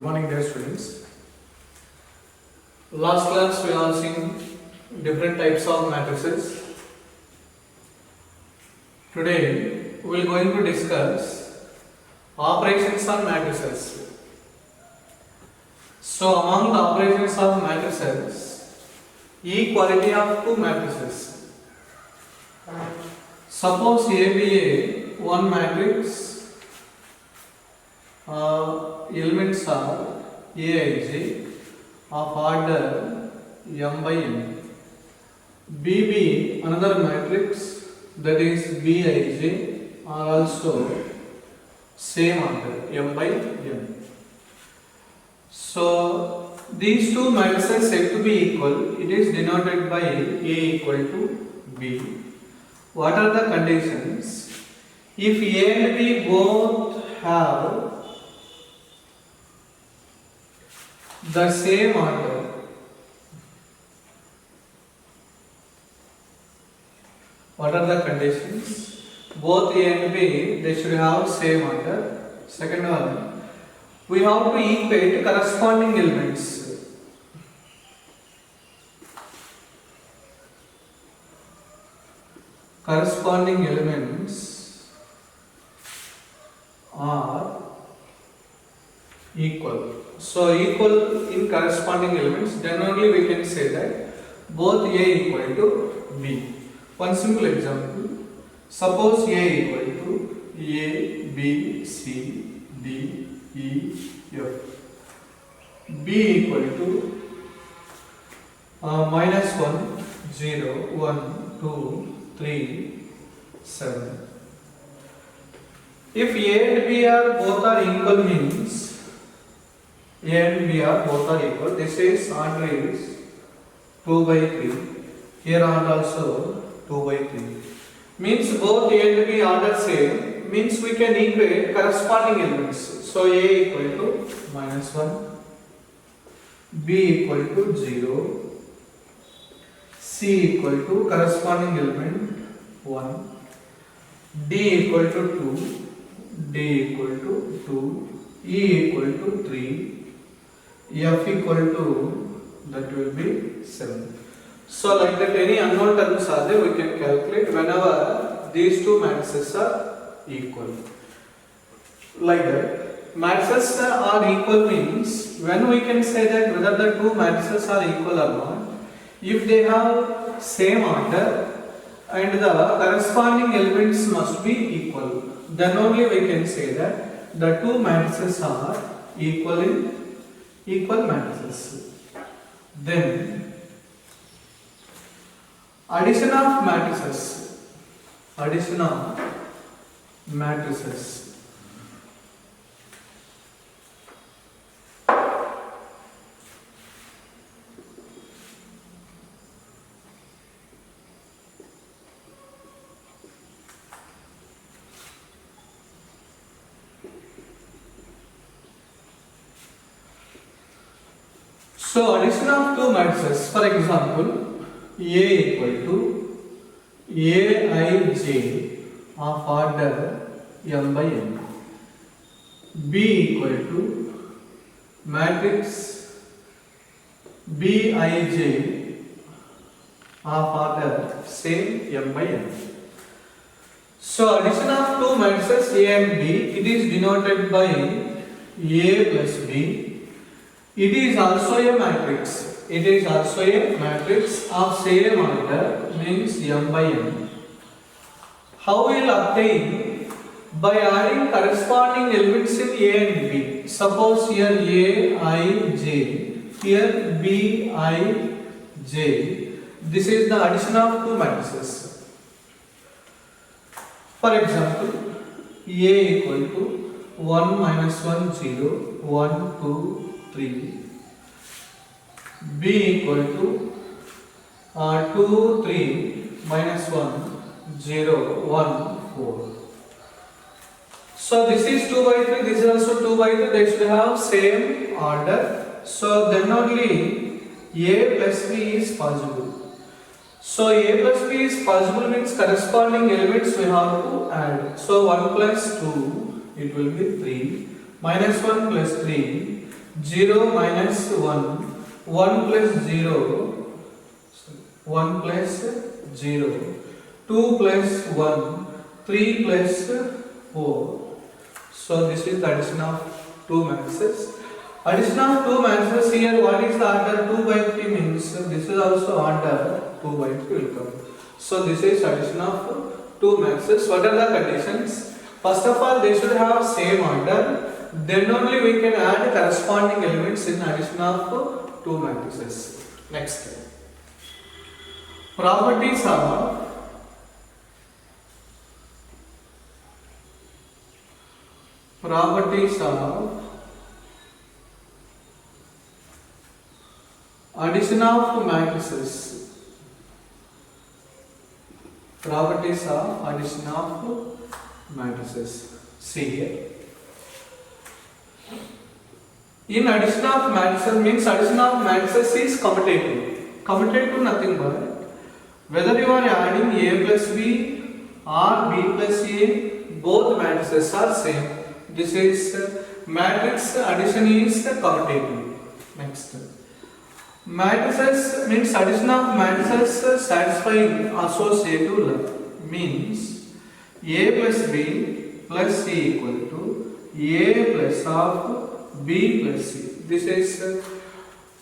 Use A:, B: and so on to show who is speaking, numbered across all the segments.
A: Morning, dear students. Last class we have seen different types of matrices. Today we are going to discuss operations on matrices. So among the operations of matrices, equality of two matrices. Suppose A be a one matrix. Elements are Aij of order m by n. B be another matrix, that is Bij, are also same order m by n. So these two matrices said to be equal. It is denoted by A equal to B. What are the conditions? If A and B both have the same order, what are the conditions? Both A and B, they should have same order. Second one, we have to equate corresponding elements. Corresponding elements are equal. So equal in corresponding elements, then only we can say that both A equal to B. One simple example. Suppose A equal to A, B, C, D, E, F. B equal to minus 1, 0, 1, 2, 3, 7. If A and B are both are equal means A and B are both are equal. This is order is 2 by 3. Here order also 2 by 3. Means both A and B order same. Means we can equate corresponding elements. So A equal to minus 1, B equal to 0, C equal to corresponding element 1, D equal to 2, D equal to 2, E equal to 3, F equal to, that will be 7. So like that any unknown terms are there, we can calculate whenever these two matrices are equal. Like that. Matrices are equal means when we can say that whether the two matrices are equal or not, if they have same order and the corresponding elements must be equal, then only we can say that the two matrices are equal in equal matrices. Then addition of matrices. Addition of matrices. So addition of two matrices, for example, A equal to Aij of order m by n, B equal to matrix Bij of order same m by n. So addition of two matrices A and B, it is denoted by A plus B. It is also a matrix. It is also a matrix of same order, means m by n. How we will obtain? By adding corresponding elements in A and B. Suppose here A, I, J, here B, I, J. This is the addition of two matrices. For example, A equal to 1 minus 1, 0, 1, 2, 3, B equal to 2, 3, minus 1, 0, 1, 4. So this is 2 by 3, this is also 2 by 3, they should have same order. So then only A plus B is possible. So A plus B is possible means corresponding elements we have to add. So 1 plus 2, it will be 3. Minus 1 plus 3, 0 minus 1, 1 plus 0, 1 plus 0, 2 plus 1, 3 plus 4. So this is the addition of two matrices. Addition of two matrices here, what is the order? 2 by 3 means this is also order 2 by 3 will come. So this is addition of two matrices. What are the conditions? First of all, they should have same order. Then only we can add corresponding elements in addition of two matrices. Next. Properties of addition of matrices. Properties of addition of matrices. See here. In addition of matrices means addition of matrices is commutative. Commutative nothing but whether you are adding A plus B or B plus A, both matrices are same. This is matrix addition is commutative. Next. Matrices means addition of matrices satisfying associative law means A plus B plus C equal to A plus of B plus C. This is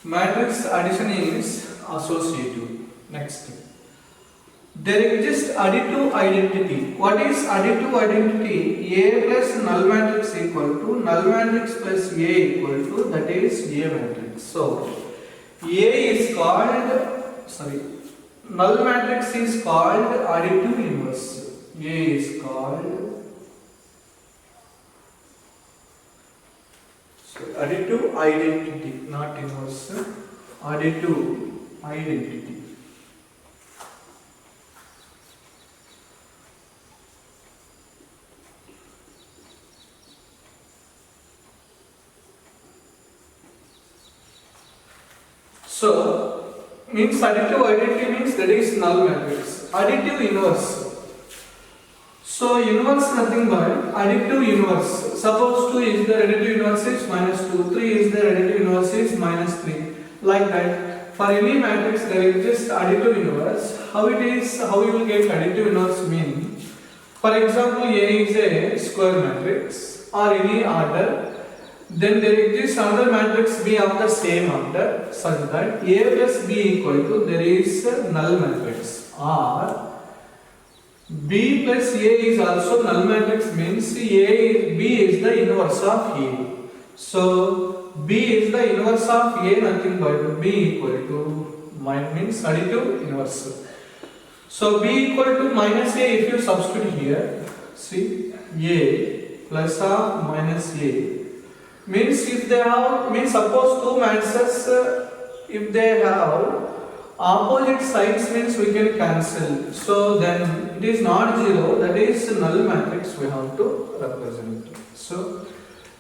A: matrix addition is associative. Next. There exists additive identity. What is additive identity? A plus null matrix equal to null matrix plus A equal to, that is A matrix. So A is called, null matrix is called additive inverse. A is called additive identity, not inverse. Additive identity. So, means additive identity means that is null matrix. Additive inverse. So, inverse nothing but additive inverse. Suppose 2 is there, additive inverse is minus 2. 3 is there, additive inverse is minus 3. Like that. For any matrix there exists additive inverse. How you will get additive inverse mean? For example, A is a square matrix or any order. Then there exists another matrix B of the same order such that A plus B equal to, there is a null matrix, or B plus A is also null matrix means B is the inverse of A. So B is the inverse of A, nothing but B equal to means additive inverse. So B equal to minus A, if you substitute here, see A plus of minus A. Means if they have, means suppose two matrices, if they have opposite sides means we can cancel. So then it is not zero, that is null matrix we have to represent. So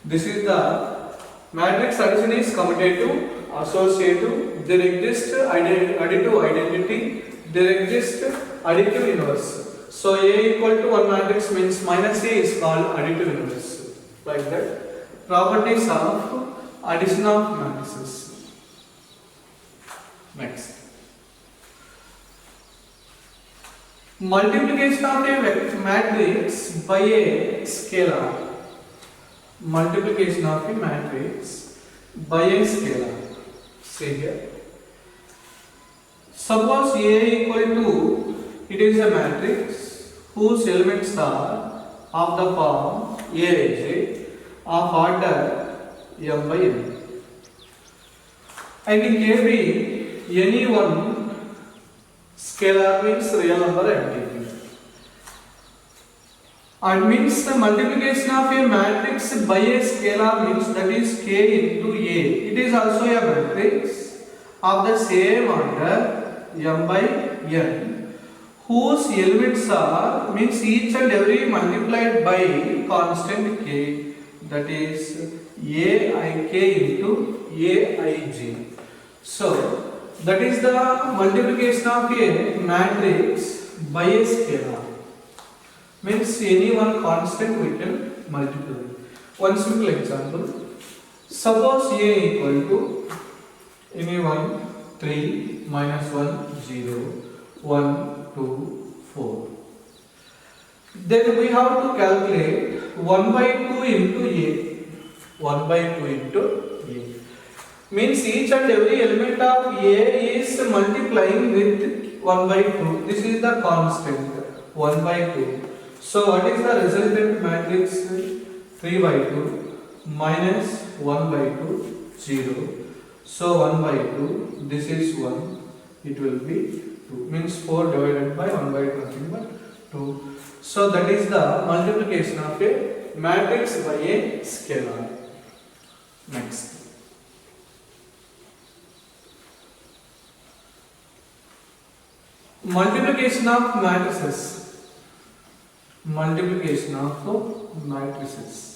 A: this is the matrix addition is commutative, associative, there exists additive identity, there exists additive inverse. So A equal to 1 matrix means minus A is called additive inverse. Like that. Properties of addition of matrices. Next. Multiplication of a matrix by a scalar. Multiplication of a matrix by a scalar. See here. Suppose A equal to, it is a matrix whose elements are of the form Arij of order m by n. And in AB, any one scalar means real number I am taking. And means the multiplication of a matrix by a scalar means that is k into A. It is also a matrix of the same order m by n, whose elements are means each and every multiplied by constant k. That is Aik into Aij. So that is the multiplication of a matrix by a scalar. Means any one constant we can multiply. One simple example. Suppose A equal to any 1, 3, minus 1, 0, 1, 2, 4. Then we have to calculate 1 by 2 into A. 1 by 2 into A. Means each and every element of A is multiplying with 1 by 2. This is the constant 1 by 2. So what is the resultant matrix? 3 by 2 minus 1 by 2, 0. So 1 by 2, this is 1, it will be 2. Means 4 divided by 1 by 2, nothing but 2. So that is the multiplication of a matrix by a scalar. Next. Multiplication of matrices. Multiplication of matrices.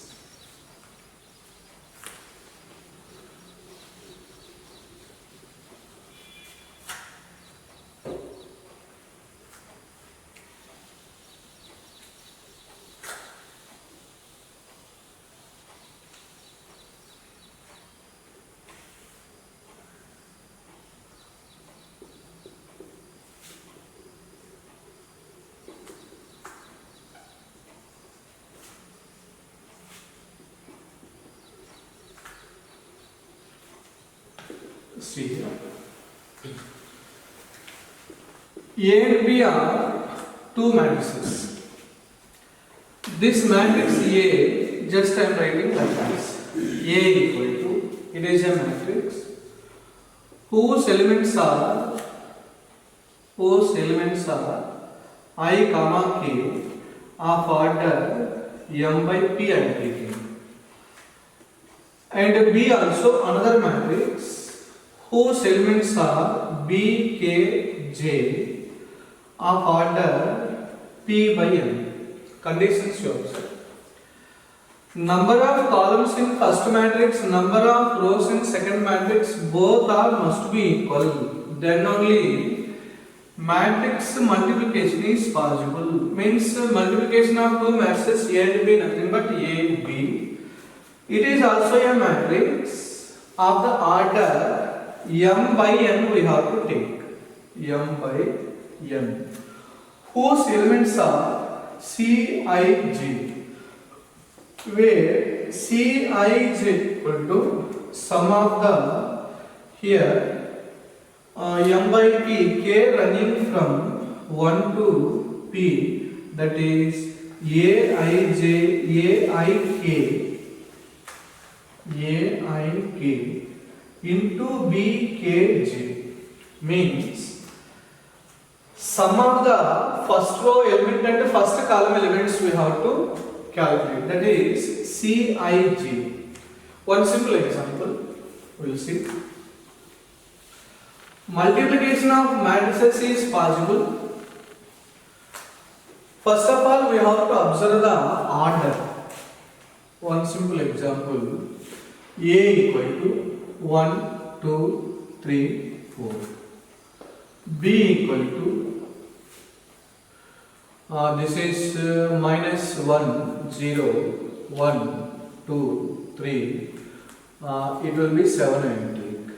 A: See here. A and B are two matrices. This matrix A, just I am writing like this. A equal to, it is a matrix whose elements are I comma K of order M by P I am taking. And B also another matrix whose elements are B, K, J of order P by N. Conditions you observe. Number of columns in first matrix, number of rows in second matrix, both are must be equal. Then only matrix multiplication is possible. Means multiplication of two matrices A and B, nothing but A and B. It is also a matrix of the order M by N we have to take. M by N. Whose elements are C, I, J. Where C, I, J equal to sum of the here M by P, K running from 1 to P, that is A, I, J, A, I, K. A, I, K into B, K, J means sum of the first row element and first column elements we have to calculate, that is C, I, J. One simple example we will see. Multiplication of matrices is possible. First of all we have to observe the order. One simple example, A equal to 1, 2, 3, 4. B equal to this is minus 1, 0, 1, 2, 3. It will be 7 I will take.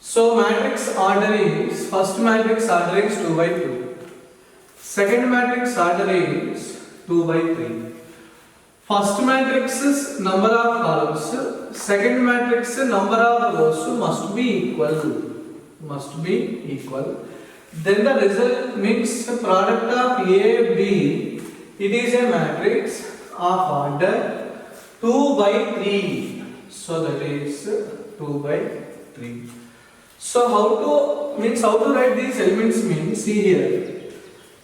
A: So matrix order is, first matrix order is 2 by 2. Second matrix order is 2 by 3. First matrix's number of columns, second matrix number of rows must be equal. Must be equal. Then the result means product of A, B. It is a matrix of order 2 by 3. So that is 2 by 3. So how to write these elements means, see here.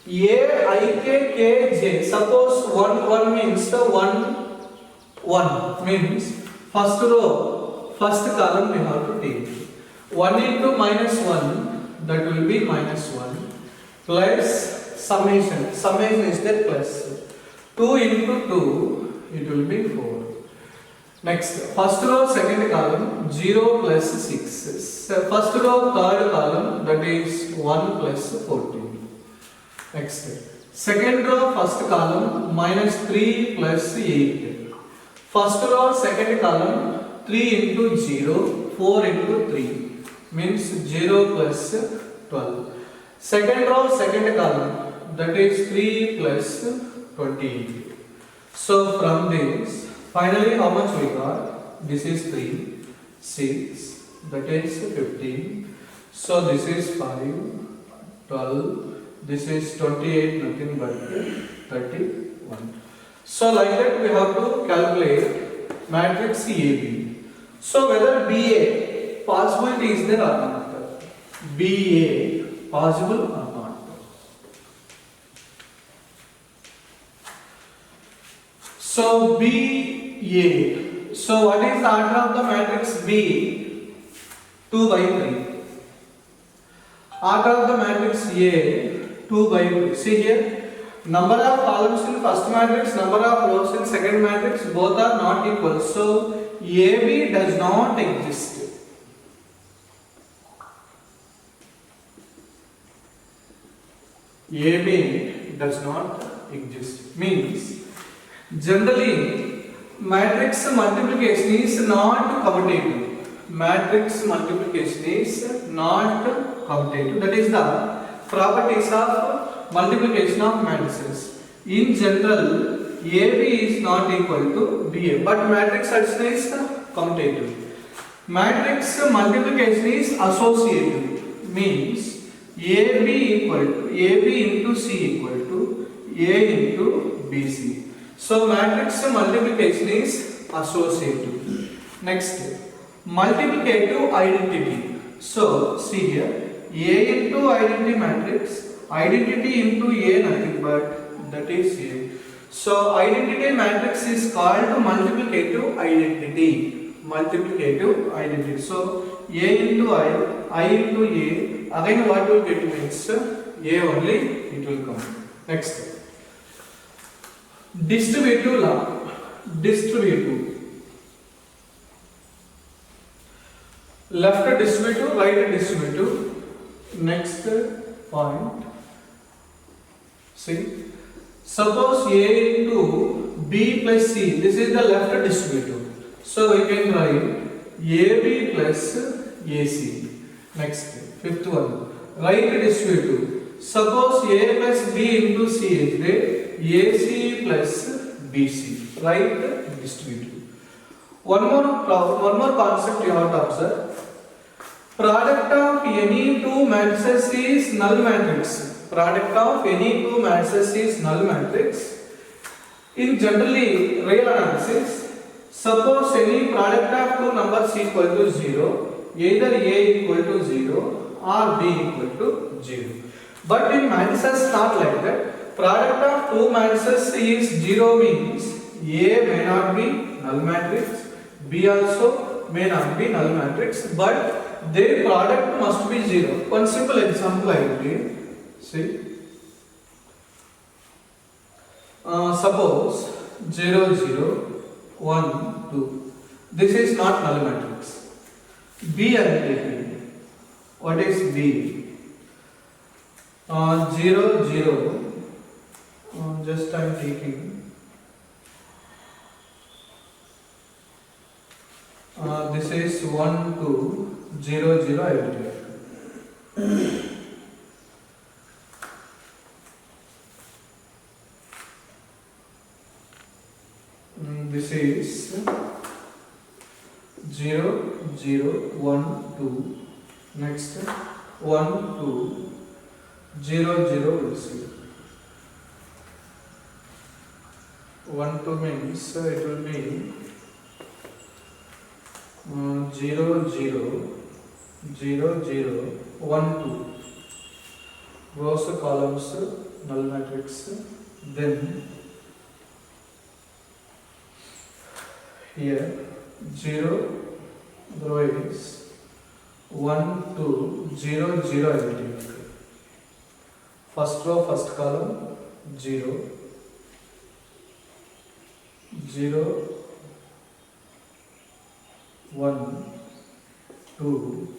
A: A, I, K, K, J. Suppose 1 means the 1 means first row, first column we have to take. 1 into minus 1, that will be minus 1 plus summation. Summation is that plus 2 into 2, it will be 4. Next, first row, second column 0 plus 6. First row, third column, that is 1 plus 14. Next, second row, first column minus 3 plus 8. First row, second column, 3 into 0, 4 into 3 means 0 plus 12. Second row, second column, that is 3 plus 28. So from this, finally how much we got? This is 3, 6, that is 15. So this is 5, 12, this is 28, nothing but 31. So like that we have to calculate matrix AB. So whether BA possibility is there or not? BA possible or not? So BA. So what is the order of the matrix B? 2 by 3. Order of the matrix A 2 by 3. See here. Number of columns in first matrix, number of rows in second matrix, both are not equal. So AB does not exist. AB does not exist. Means generally matrix multiplication is not commutative. Matrix multiplication is not commutative. That is the properties of multiplication of matrices. In general, AB is not equal to BA, but matrix addition is commutative. Matrix multiplication is associative, means AB equal to AB into C equal to A into BC. So matrix multiplication is associative. Next, multiplicative identity. So see here, A into identity matrix. Identity into A nothing but that is A. So identity matrix is called multiplicative identity. Multiplicative identity. So A into I into A. Again what will get means A only it will come. Next. Distributive law. Distributive. Left distributive, right distributive. Next point. See, suppose A into B plus C, this is the left distributive. So we can write AB plus AC. Next, fifth one, right distributive. Suppose A plus B into C is there, AC plus BC, right distributive. One more concept you have to observe. Product of any two matrices is null matrix. Product of any two matrices is null matrix. In generally real analysis, suppose any product of two numbers equal to 0, either A equal to 0 or B equal to 0. But in matrices not like that. Product of two matrices is 0 means A may not be null matrix, B also may not be null matrix, but their product must be 0. One simple example I will give. See, suppose 0, 0, 1, 2. This is not null matrix. B I am taking. What is B? 0, 0. Just I am taking. This is 1, 2, 0, 0. I will take. This is 0, 0, 1, 2. Next 1, 2, 0, 0 will see. 1, 2 means it will be 0, 0, 0, 0, 1, 2. Rows, columns, null matrix. Then here 0 row is 1, 2, 0, 0 I will take. First row, first column 0, 0, 1, 2.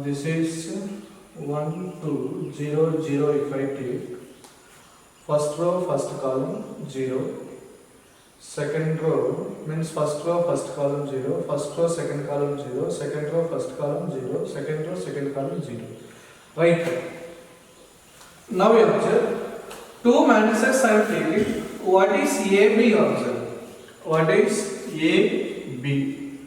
A: This is 1, 2, 0, 0 if I take. First row, first column 0. second row means first row, first column 0, first row, second column 0, second row, first column 0, second row, second column 0. Right. Now we observe two matrices I am taking. What is AB observe? What is AB?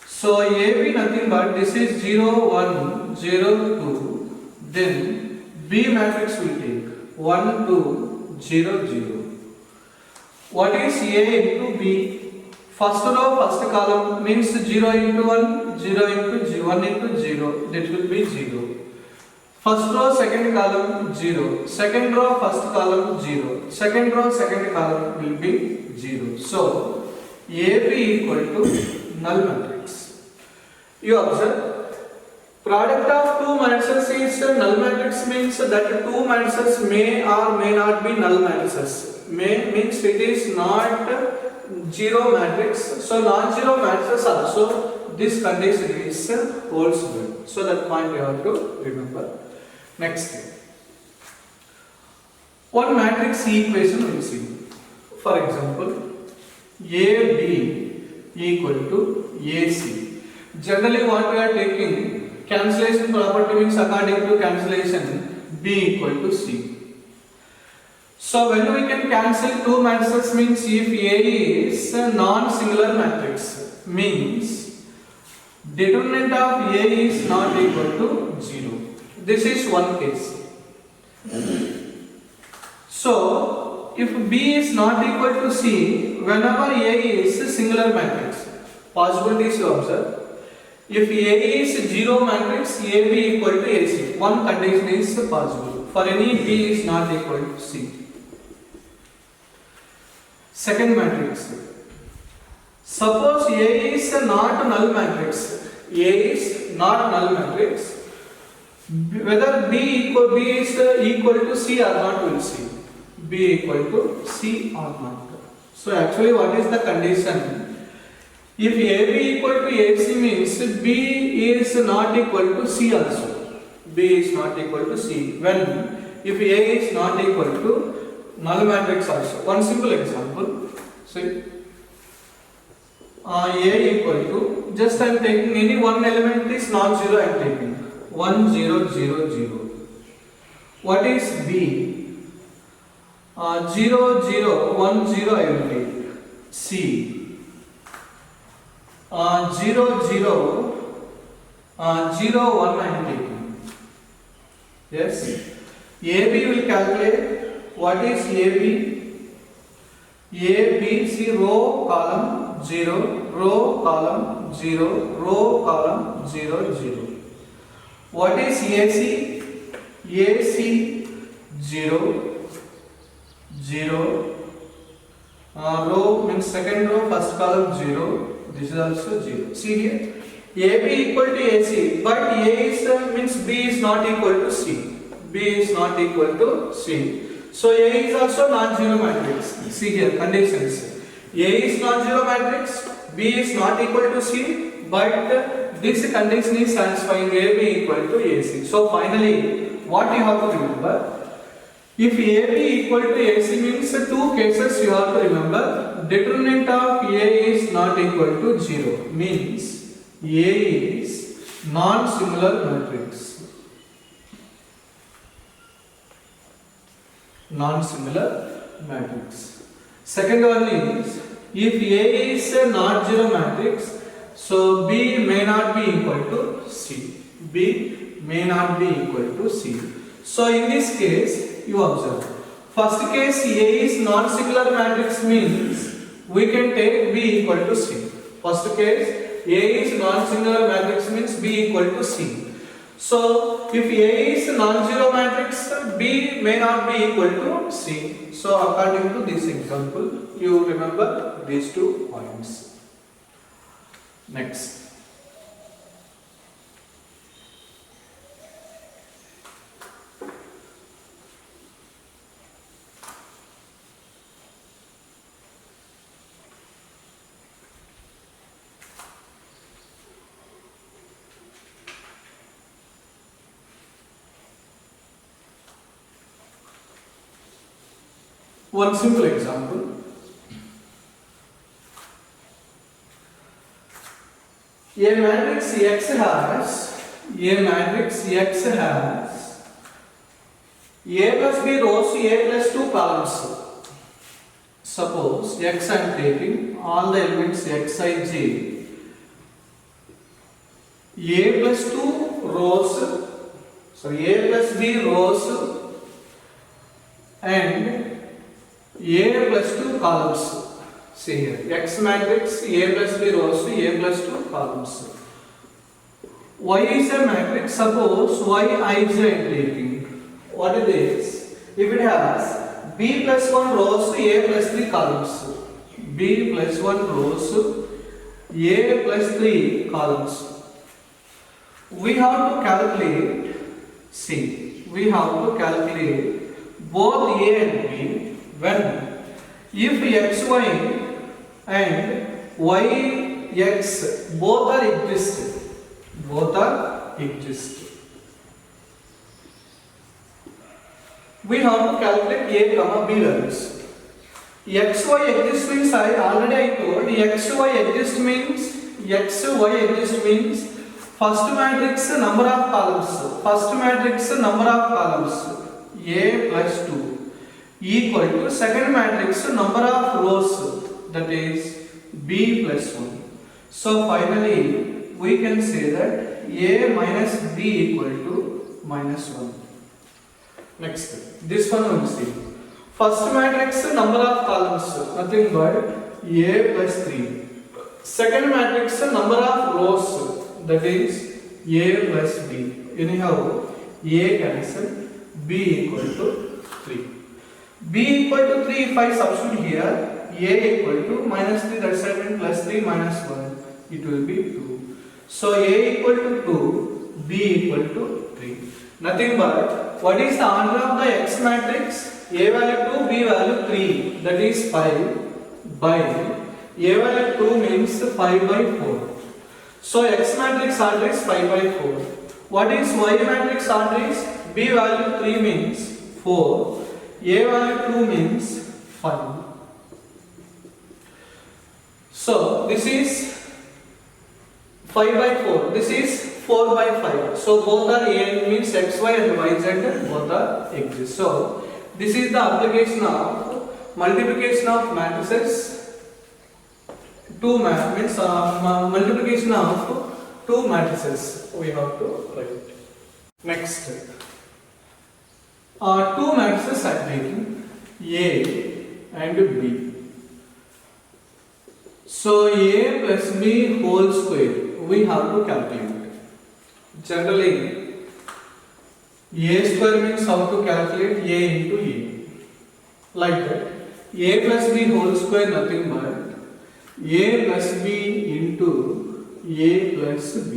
A: So AB nothing but this is 0, 1, 0, 2. Then B matrix we take 1, 2, 0, 0. What is A into B? First row, first column means 0 into 1, 0 into 1 into 0. That will be 0. First row, second column 0. Second row, first column 0. Second row, second column will be 0. So AB equal to null matrix. You observe, product of two matrices is null matrix means that two matrices may or may not be null matrices. May means it is not zero matrix. So non-zero matrices also this condition is holds good. So that point you have to remember. Next thing. One matrix equation we will see. For example, AB equal to AC. Generally what we are taking, cancellation property means according to cancellation B equal to C. So when we can cancel two matrices means if A is a non-singular matrix means determinant of A is not equal to 0. This is one case. So if B is not equal to C, whenever A is a singular matrix, possibilities you observe. If A is 0 matrix, AB equal to AC. One condition is possible. For any B is not equal to C. Second matrix. Suppose A is not a null matrix. A is not null matrix. Whether B is equal to C or not, we will see. B equal to C or not. So actually what is the condition? If AB equal to AC means B is not equal to C also. B is not equal to C. When if A is not equal to null matrix also. One simple example. See, A equal to, just I am taking any one element is non-zero I am taking. 1, 0, 0, 0. What is B? 0, 0, 1, 0 I will take. C. 0, 0, 0, 1 I am taking. Yes. AB will calculate. What is AB? A, B, C, row, column, 0, row, column, 0, row, column, 0, 0. What is AC? AC, 0, 0. Row means second row, first column, 0. This is also 0. See here. AB equal to AC, but A is means B is not equal to C. B is not equal to C. So A is also non-zero matrix. See here conditions. A is non-zero matrix, B is not equal to C, but this condition is satisfying AB equal to AC. So finally, what you have to remember? If AB equal to AC means two cases you have to remember. Determinant of A is not equal to 0 means A is non-similar matrix. Non-similar matrix. Second one is if A is a non-zero matrix, so B may not be equal to C. B may not be equal to C. So in this case, you observe. First case A is non-singular matrix means we can take B equal to C. First case A is non-singular matrix means B equal to C. So if A is non-zero matrix, B may not be equal to C. So according to this example, you remember these 2 points. Next. One simple example. A matrix X has A plus B rows, A plus 2 columns. Suppose X I am taking all the elements Xij. A plus 2 rows, A plus B rows and A plus 2 columns. See here, X matrix A plus B rows to A plus 2 columns. Y is a matrix, suppose Yij I am taking. What it is? If it has B plus 1 rows to A plus 3 columns. B plus 1 rows to A plus 3 columns. We have to calculate, we have to calculate both A and B when if xy and yx both are exist. We have to calculate A comma B values. Xy exist means I told xy exist means first matrix number of columns A plus 2 equal to second matrix number of rows, that is B plus 1. So finally we can say that A minus B equal to minus 1. Next, this one we will see. First matrix number of columns, nothing but A plus 3. Second matrix number of rows, that is A plus B. Anyhow, A cancel, B equal to 3. B equal to 3, if I substitute here, A equal to minus 3, that's means plus 3 minus 1, it will be 2. So A equal to 2, B equal to 3. Nothing but, what is the order of the X matrix? A value 2, B value 3, that is 5 by A value 2 means 5 by 4. So X matrix order is 5 by 4. What is Y matrix order is? B value 3 means 4, A value 2 means 5. So this is 5 by 4, this is 4 by 5. So both are A means xy and yz both are exist. So this is the application of multiplication of matrices. Multiplication of two matrices we have to write. Next, two matrices are taking A and B. So A plus B whole square we have to calculate. Generally, A square means how to calculate A into A. Like that, A plus B whole square nothing but A plus B into A plus B.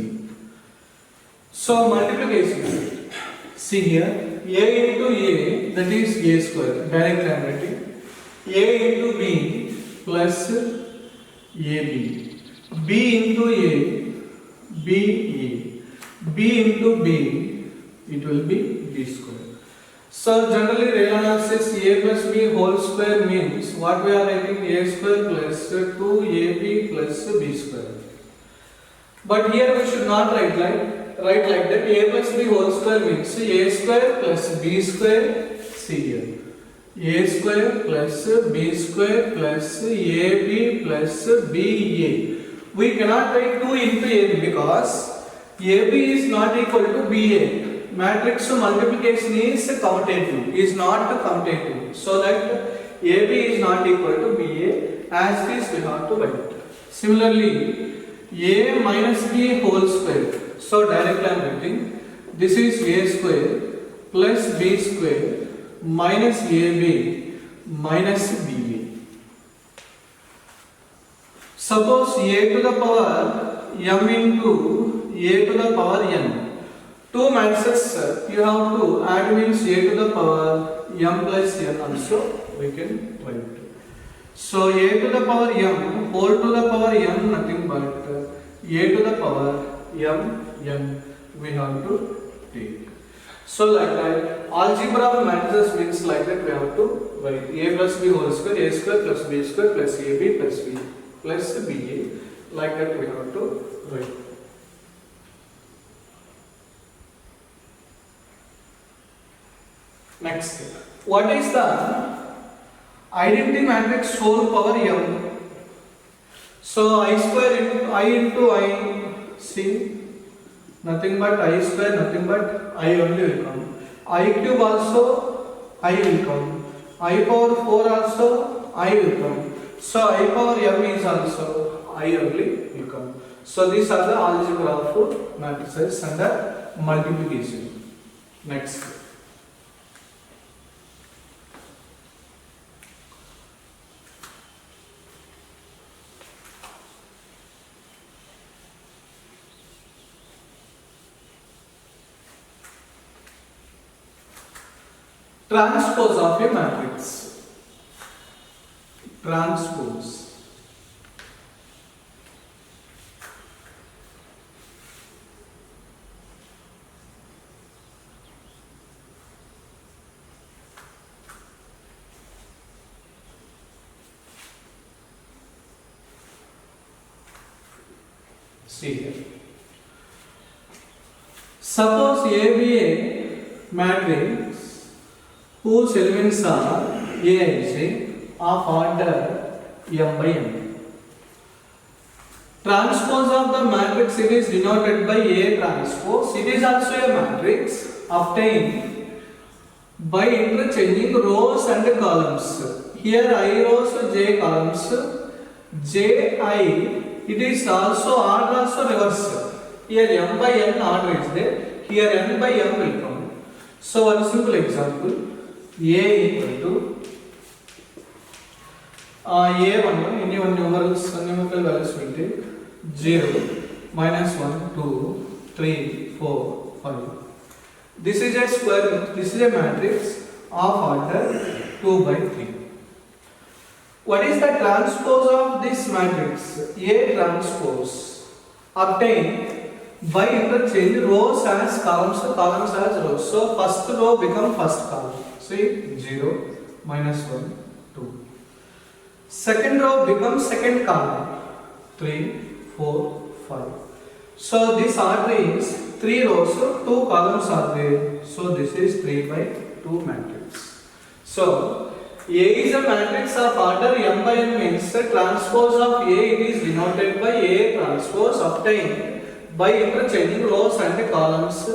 A: So multiplication. See here, A into A, that is A square. Directly I am writing. A into B plus AB. B into A, BA. B into B, it will be B square. So generally real analysis A plus B whole square means what we are writing, A square plus 2AB plus B square. But here we should not write like that. A plus B whole square means A square plus B square. See here, A square plus B square plus AB plus BA. We cannot write 2 into AB because AB is not equal to BA. Matrix multiplication is commutative, is not commutative. So that AB is not equal to BA, as it is we have to write. Similarly, A minus B whole square. So directly I am writing, this is A square plus B square minus AB minus BA. Suppose A to the power m into A to the power n. Two matrices you have to add means A to the power m plus n also we can write. So A to the power m whole to the power n nothing but A to the power m n we have to take. So like that, algebra of matrices means like that we have to write A plus B whole square, A square plus B square plus AB plus B plus BA, like that we have to write. Next, what is the identity matrix whole power m? So I square into I, see, nothing but I square, nothing but I only will come. I cube also I will come. I power 4 also I will come. So I power m is also I only will come. So these are the algebra of matrices under multiplication. Next. Transpose of a matrix. Transpose. See here. Suppose A be a matrix whose elements are A and C of order m by n. Transpose of the matrix, it is denoted by A transpose. It is also a matrix obtained by interchanging rows and columns. Here I rows, J columns, J I. It is also order also reverse. Here m by n order is there. Here n by m will come. So one simple example. A equal to A1, any one numerical values will take 0, minus 1, 2, 3, 4, 5. This is a square, this is a matrix of order 2 by 3. What is the transpose of this matrix? A transpose obtained by interchange rows as columns, columns as rows. So first row become first column. See, 0, minus 1, 2. Second row becomes second column, 3, 4, 5. So this order is 3 rows, 2 columns are there. So this is 3 by 2 matrix. So A is a matrix of order m by n means the transpose of A, it is denoted by A transpose obtained by interchanging rows and columns.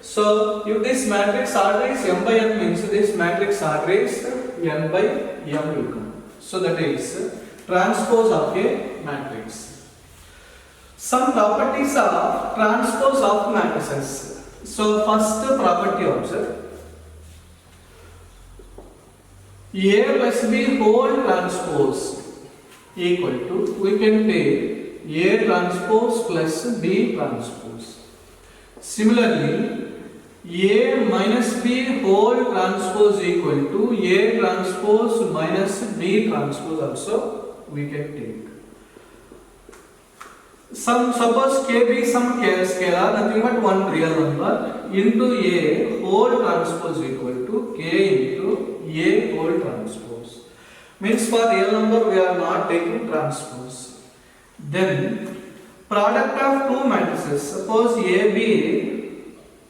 A: So if this matrix order is m by n means this matrix order is n by m will come. So that is transpose of a matrix. Some properties of transpose of matrices. So first property observe. A plus B whole transpose equal to, we can take A transpose plus B transpose. Similarly, A minus B whole transpose equal to A transpose minus B transpose also we can take. Suppose K be some scalar, nothing but one real number, into A whole transpose equal to K into A whole transpose. Means for real number we are not taking transpose. Then product of two matrices. Suppose AB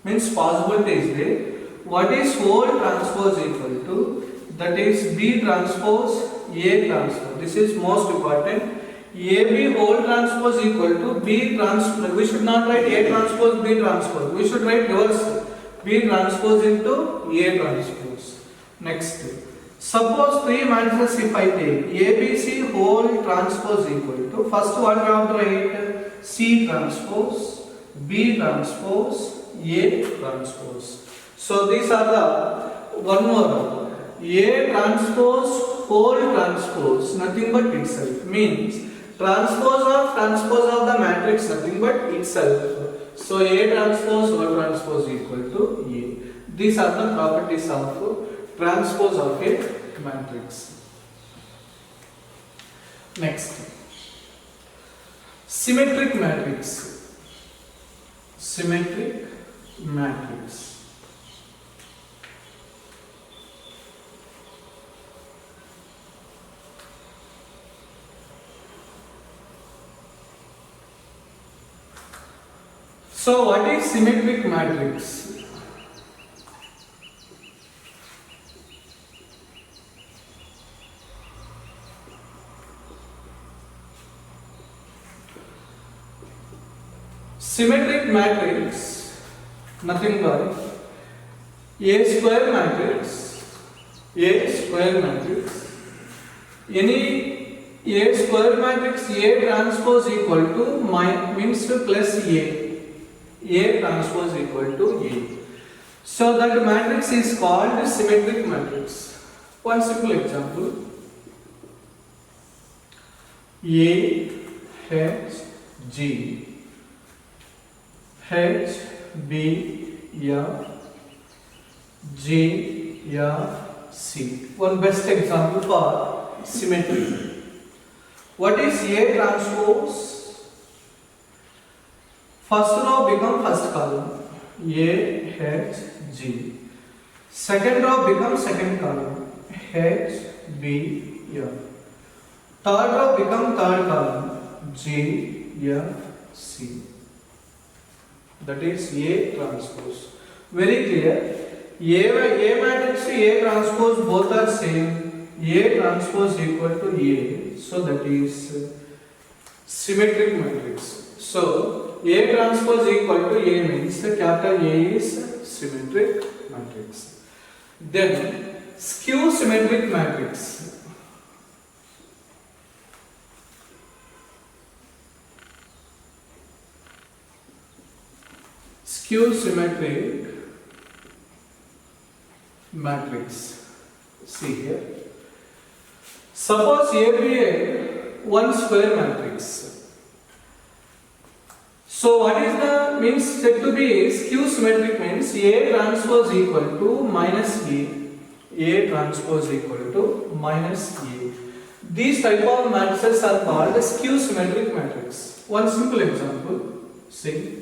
A: means possibility is there. What is whole transpose equal to? That is B transpose A transpose. This is most important. AB whole transpose equal to B transpose. We should not write A transpose B transpose. We should write reverse. B transpose into A transpose. Next. Suppose three matrices if I take ABC whole transpose equal to, first what we have to write? C transpose, B transpose, A transpose. So these are the one more. A transpose whole transpose, nothing but itself, means transpose of the matrix, nothing but itself. So A transpose whole transpose equal to A. These are the properties of transpose of a matrix. Next, symmetric matrix. Symmetric matrix. So what is symmetric matrix? Symmetric matrix, nothing but A square matrix. A square matrix. Any A square matrix A transpose equal to means plus A. A transpose equal to A. So that matrix is called symmetric matrix. One simple example. A H G H B F G F C. One best example for symmetry. What is A transpose? First row become first column. A H G. Second row become second column. H B F. Third row become third column. G F C. That is A transpose. Very clear. A matrix to A transpose both are same. A transpose equal to A. So that is symmetric matrix. So A transpose equal to A means capital A is symmetric matrix. Then skew symmetric matrix. Skew symmetric matrix. See here. Suppose A be a one square matrix. So what is the means said to be skew symmetric means A transpose equal to minus A. A transpose equal to minus A. These type of matrices are called skew symmetric matrix. One simple example. See.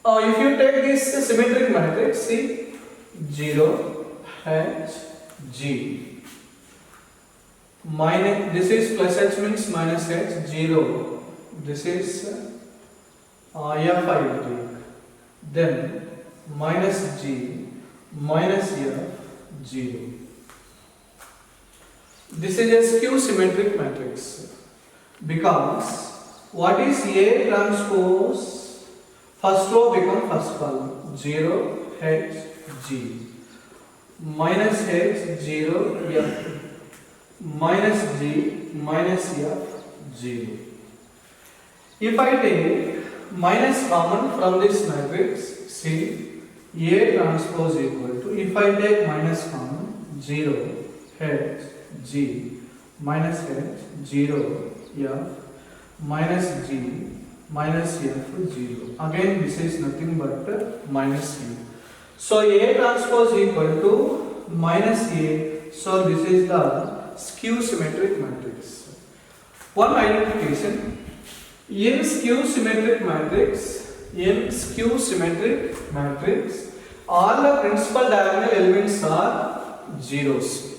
A: If you take this symmetric matrix, see 0 H G minus, this is plus H means minus H, 0, this is F I will take, then minus G minus F 0. This is a skew symmetric matrix because what is A transpose? First row become first column. 0 H G minus H 0 F minus G minus F 0. If I take minus common from this matrix, see A transpose equal to, if I take minus common, 0 H G minus H 0 F minus G minus F 0. Again this is nothing but minus A. So A transpose equal to minus A. So this is the skew symmetric matrix. One identification. In skew symmetric matrix, all the principal diagonal elements are zeros.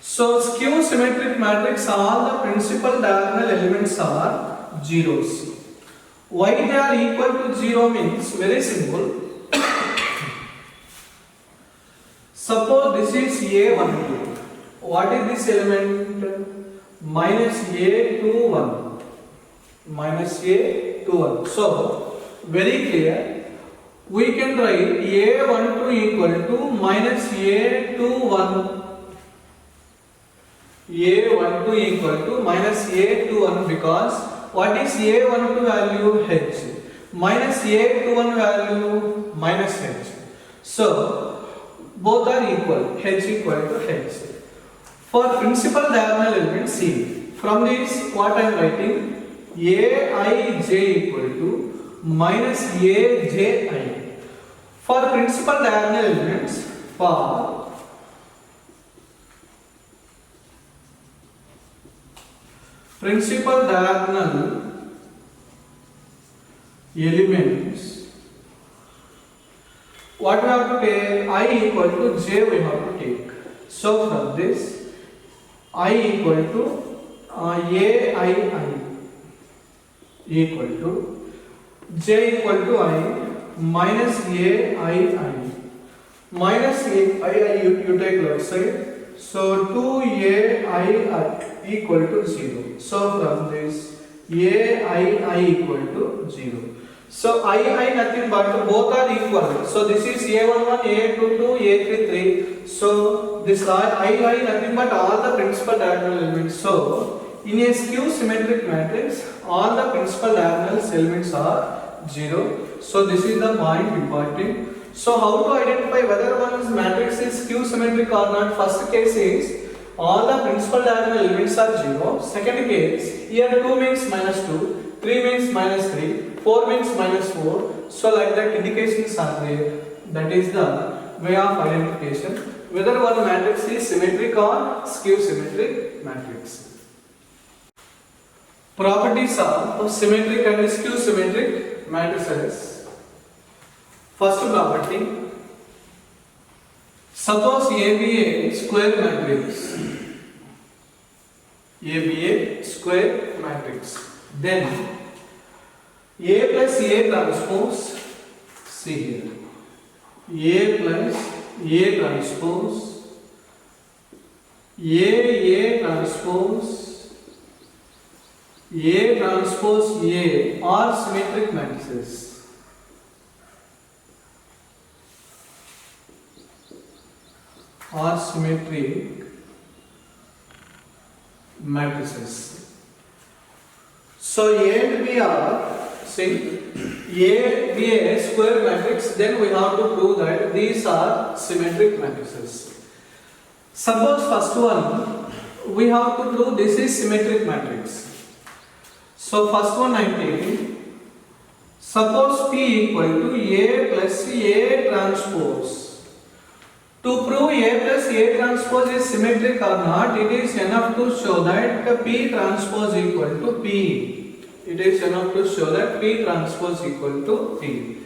A: So skew symmetric matrix, all the principal diagonal elements are zeros. Why they are equal to 0 means very simple. Suppose this is A12. What is this element? Minus A21. Minus A21. So very clear. We can write A12 equal to minus A21. A12 equal to minus A21 because what is A12 value? H. Minus A21 value? Minus H. So both are equal. H equal to H. For principal diagonal element C, from this what I am writing? Aij equal to minus Aji. For principal diagonal elements, for principal diagonal elements, what we have to take? I equal to j we have to take. So from this, I equal to Aii equal to j equal to I minus Aii. Minus Aii you take left side. So 2Aii equal to 0. So from this ai equal to 0. So I nothing but both are equal. So this is a11, a22, a33. So this I nothing but all the principal diagonal elements. So in a skew symmetric matrix, all the principal diagonal elements are 0. So this is the point important. So how to identify whether one's matrix is skew symmetric or not? First case is all the principal diagonal elements are 0. Second case, here 2 means minus 2, 3 means minus 3, 4 means minus 4. So like that indications are there. That is the way of identification whether one matrix is symmetric or skew symmetric matrix. Properties of symmetric and skew symmetric matrices. First property, suppose A be a square matrix, A be a square matrix, then A plus A transpose, see here, A plus A transpose, A transpose, A transpose A are symmetric matrices. Are symmetric matrices. So A and B are, see, A be a square matrix, then we have to prove that these are symmetric matrices. Suppose first one, we have to prove this is symmetric matrix. So first one I am taking, suppose P equal to A plus A transpose. To prove A plus A transpose is symmetric or not, it is enough to show that P transpose equal to P. It is enough to show that P transpose equal to P.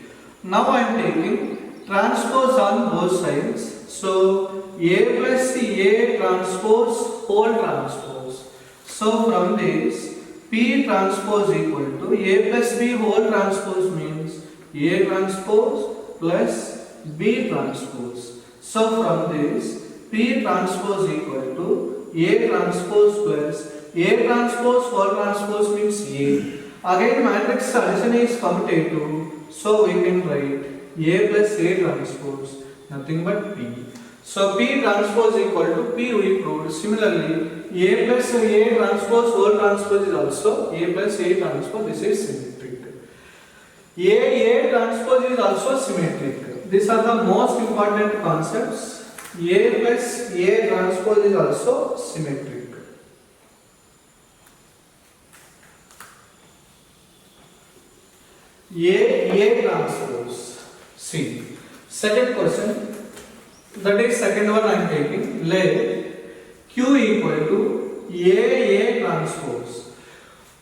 A: Now I am taking transpose on both sides. So A plus A transpose whole transpose. So from this P transpose equal to A plus B whole transpose means A transpose plus B transpose. So from this P transpose equal to A transpose plus A transpose whole transpose means A. Again matrix addition is commutative, so we can write A plus A transpose nothing but P. So P transpose equal to P we proved. Similarly A plus A transpose whole transpose is also A plus A transpose. This is symmetric. A transpose is also symmetric. These are the most important concepts. A plus A transpose is also symmetric. A transpose. See. Second question. That is second one I am taking. Let Q equal to A transpose.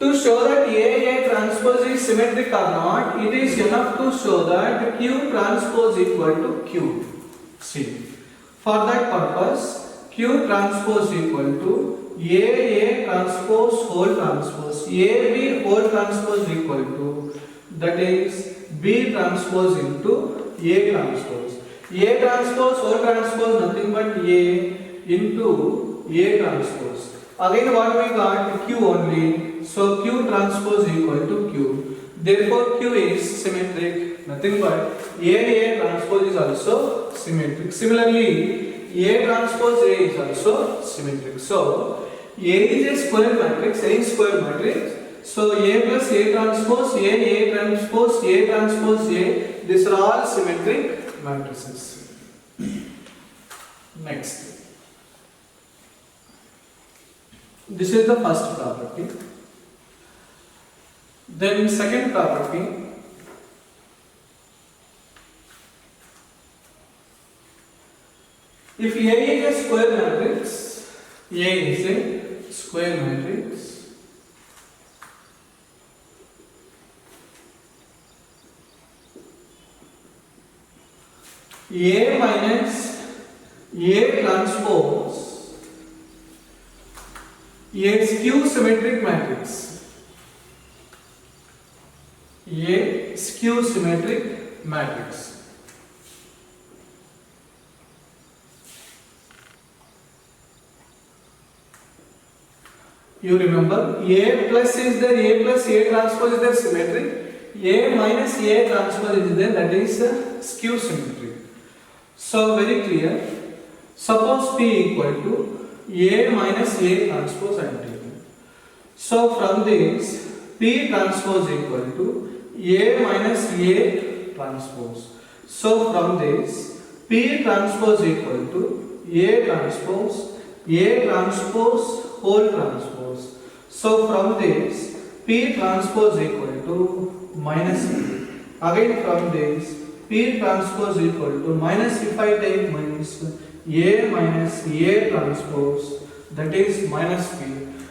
A: To show that A transpose is symmetric or not, it is enough to show that Q transpose equal to Q. See, for that purpose, Q transpose equal to A transpose whole transpose, AB whole transpose equal to, that is B transpose into A transpose. A transpose whole transpose nothing but A into A transpose. Again what we got? Q only. So Q transpose equal to Q. Therefore Q is symmetric. Nothing but A transpose is also symmetric. Similarly, A transpose A is also symmetric. So A is a square matrix. A is square matrix. So A plus A transpose A transpose A transpose A. These are all symmetric matrices. Next. This is the first property. Then second property, if A is a square matrix, A is a square matrix, A minus A transpose A skew symmetric matrix. A skew symmetric matrix. You remember A plus is there, A plus A transpose is there symmetric, A minus A transpose is there, that is skew symmetric. So very clear. Suppose P equal to A minus A transpose I am taking. So from this P transpose equal to A minus A transpose. So from this P transpose equal to A transpose whole transpose. So from this P transpose equal to minus A. Again from this P transpose equal to minus, if I take minus A minus A transpose, that is minus P.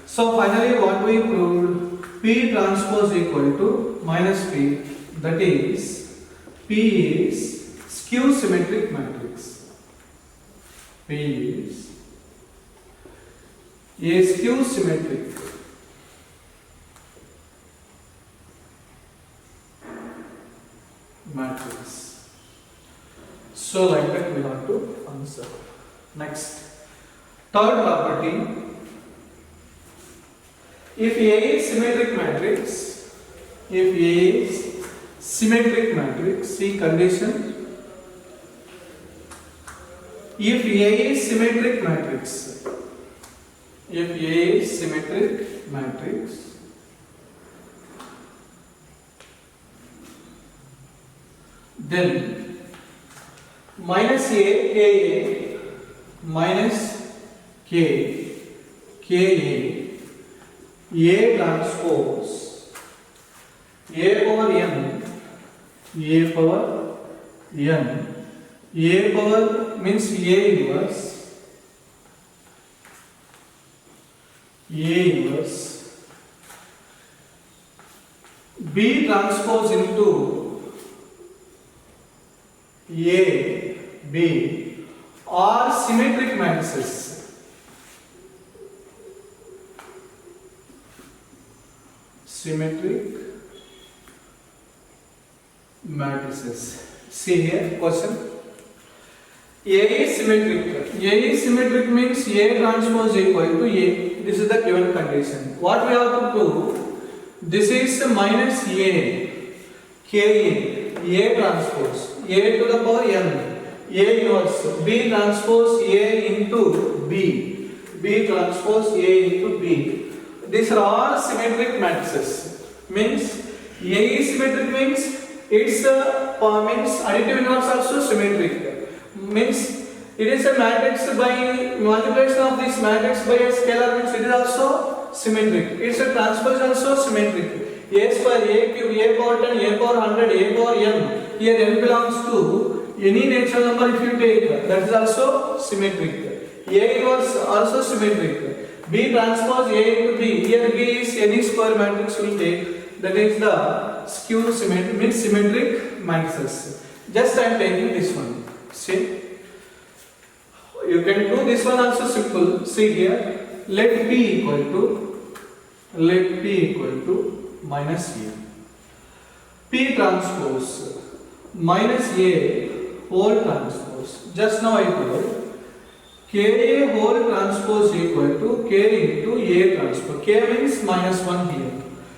A: So finally what we proved, P transpose equal to minus P, that is P is skew symmetric matrix. P is a skew symmetric matrix. So like that we have to answer. Next, third property. If A is symmetric matrix, if A is symmetric matrix, see condition. If A is symmetric matrix, if A is symmetric matrix, then minus A, minus K, A transpose, A power N, A power N, A power means A inverse, B transpose into A, B are symmetric matrices. Symmetric matrices. See here, question. A is symmetric. A is symmetric means A transpose equal to A. This is the given condition. What we have to prove? This is minus A, K, A transpose, A to the power N, A inverse, B transpose A into B, B transpose A into B. These are all symmetric matrices. Means A is symmetric means its means additive inverse also symmetric. Means it is a matrix by multiplication of this matrix by a scalar means it is also symmetric. Its a transpose also symmetric. A square, A cube, A power 10, A power 100, A power n. Here n belongs to any natural number if you take, that is also symmetric. A inverse also symmetric. B transpose A into B. Here B is any square matrix will take. That is the skew symmetric, means symmetric matrices. Just I am taking this one. See, you can do this one also simple. See here, let P equal to minus A. P transpose minus A whole transpose. Just now I told K whole transpose equal to K into A transpose. K means minus 1 here.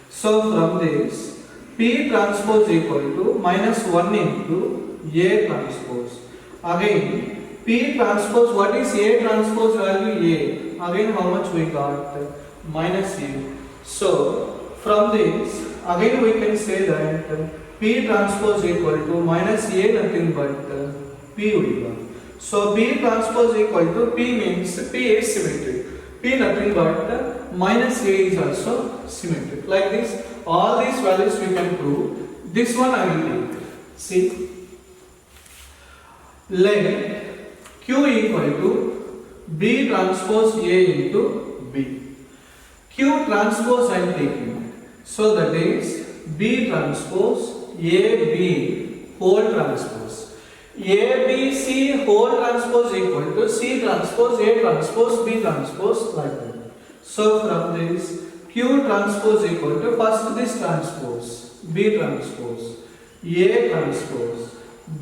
A: So from this P transpose equal to minus 1 into A transpose. Again P transpose, what is A transpose value? A. Again how much we got? Minus A. So from this again we can say that P transpose equal to minus A nothing but P we got. So P transpose equal to P means P is symmetric. P nothing but minus A is also symmetric. Like this, all these values we can prove. This one I will take. See, let Q equal to B transpose A into B. Q transpose I am taking. So that is B transpose AB whole transpose. ABC whole transpose equal to C transpose A transpose B transpose like that. So from this Q transpose equal to first this transpose B transpose A transpose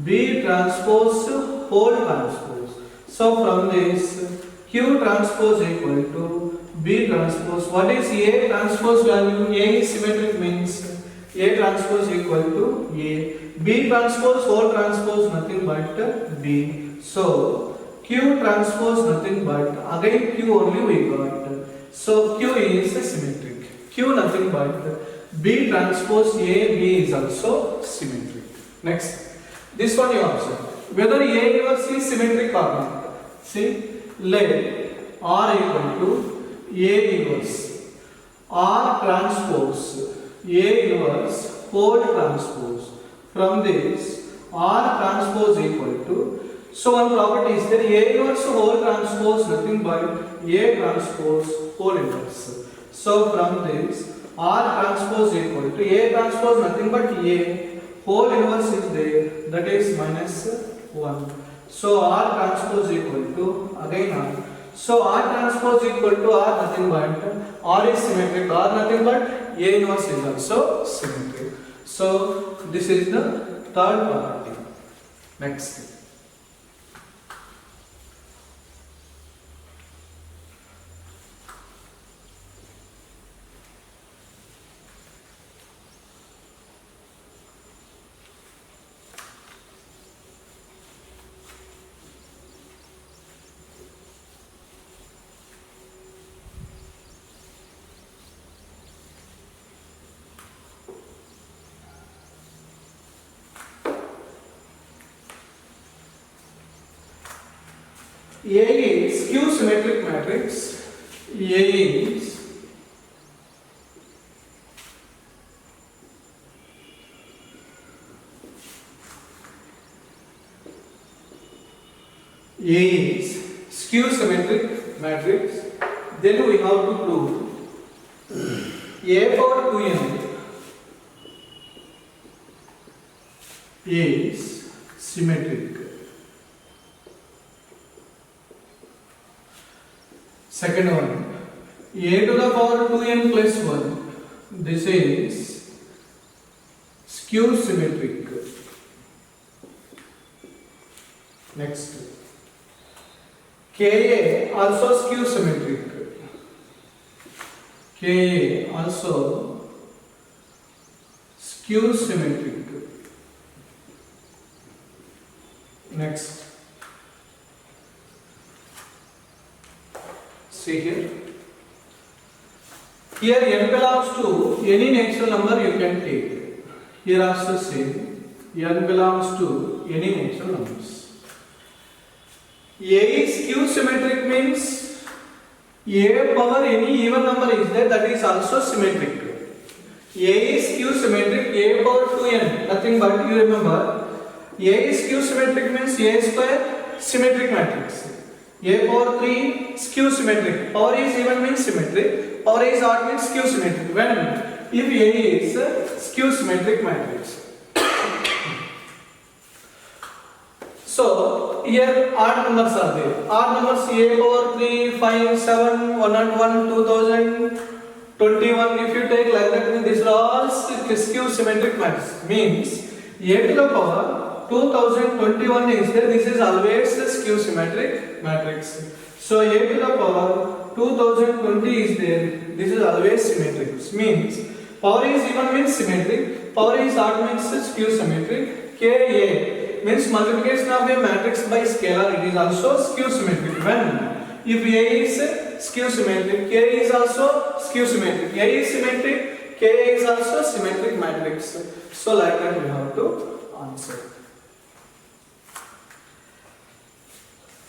A: B transpose whole transpose. So from this Q transpose equal to B transpose. What is A transpose value? A is symmetric means A transpose equal to A. B transpose whole transpose nothing but B. So Q transpose nothing but again Q only we got. So Q is symmetric. Q nothing but B transpose A. B is also symmetric. Next, this one you observe. Whether A inverse is symmetric or not. See, let R equal to A inverse R transpose A inverse whole transpose. From this R transpose equal to, so one property is there, A inverse whole transpose nothing but A transpose whole inverse. So from this R transpose equal to A transpose nothing but A whole inverse is there, that is minus 1. So R transpose equal to again R. So R transpose equal to R nothing but R is symmetric, R nothing but A inverse is also symmetric. So this is the third property. Next. A is skew symmetric matrix. A is skew symmetric matrix. Then we have to prove A power 2n is symmetric. Second one, A to the power 2n plus 1, this is skew symmetric. Next, Ka also skew symmetric. Ka also skew symmetric. Next, see here. Here n belongs to any natural number you can take. Here also same. N belongs to any natural numbers. A is skew symmetric means A power any even number is there, that is also symmetric. A is skew symmetric, A power 2n, nothing but you remember. A is skew symmetric means A square symmetric matrix. A power 3 skew symmetric. Power is even means symmetric. Power is odd means skew symmetric. When if A is skew symmetric matrix. So here odd numbers are there. Odd numbers A power 3, 5, 7, 101, 2000, 21. If you take like that, these are all skew symmetric matrix. Means A to the power 2021 is there. This is always the skew symmetric matrix. So A to the power 2020 is there. This is always symmetric. Means power is even means symmetric. Power is odd means skew symmetric. Ka means multiplication of a matrix by scalar. It is also skew symmetric. When if A is skew symmetric, K is also skew symmetric. A is symmetric, K is also symmetric matrix. So like that we have to answer.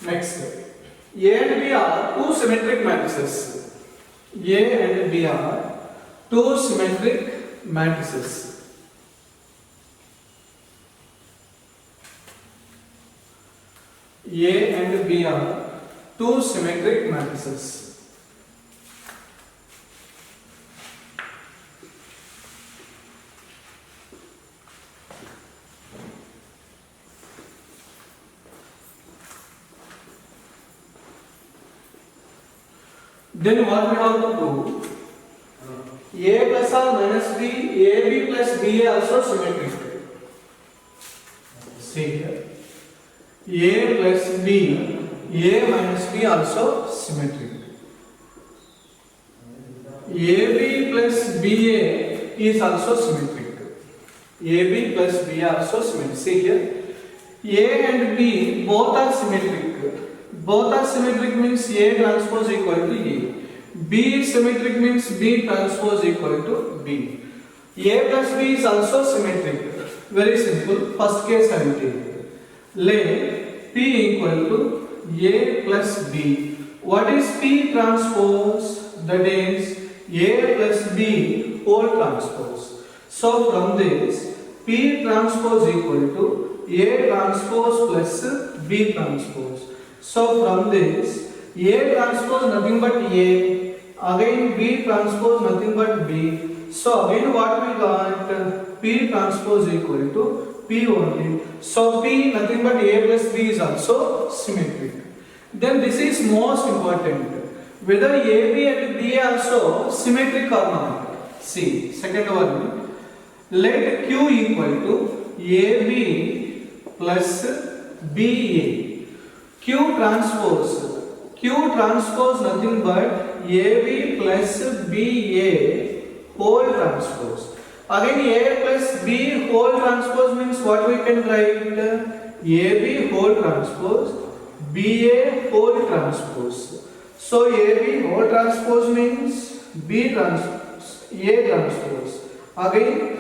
A: Next, A and B are two symmetric matrices. A and B are two symmetric matrices. A and B are two symmetric matrices. Then what we have to prove? A plus or minus B, AB plus BA also symmetric. See here. A plus B, A minus B also symmetric. AB plus BA is also symmetric. AB plus B are also symmetric. See here, A and B both are symmetric. Both are symmetric means A transpose equal to A. B is symmetric means B transpose equal to B. A plus B is also symmetric. Very simple. First case I will take. Let P equal to A plus B. What is P transpose? That is A plus B whole transpose. So from this, P transpose equal to A transpose plus B transpose. So from this, A transpose nothing but A, again B transpose nothing but B. So again what we got? P transpose equal to P only. So P nothing but A plus B is also symmetric. Then this is most important. Whether AB and B are also symmetric or not. See, second one. Let Q equal to AB plus BA. Q transpose nothing but AB plus BA whole transpose. Again A plus B whole transpose means what we can write? AB whole transpose, BA whole transpose. So AB whole transpose means B transpose, A transpose. Again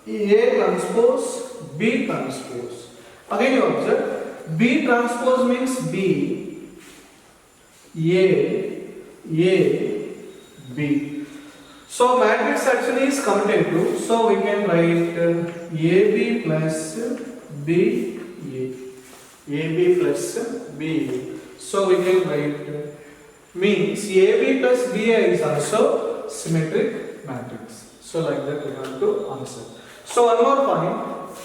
A: A transpose, B transpose. Again you observe, B transpose means B, A, B. So matrix actually is committed to, so we can write AB plus B, AB plus B. So we can write means AB plus BA is also symmetric matrix. So like that we have to answer. So one more point,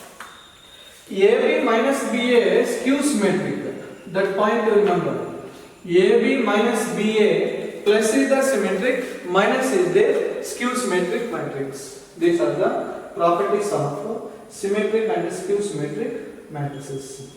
A: AB minus BA is skew symmetric. That point you remember. AB minus BA plus is the symmetric, minus is the skew symmetric matrix. These are the properties of symmetric and skew symmetric matrices.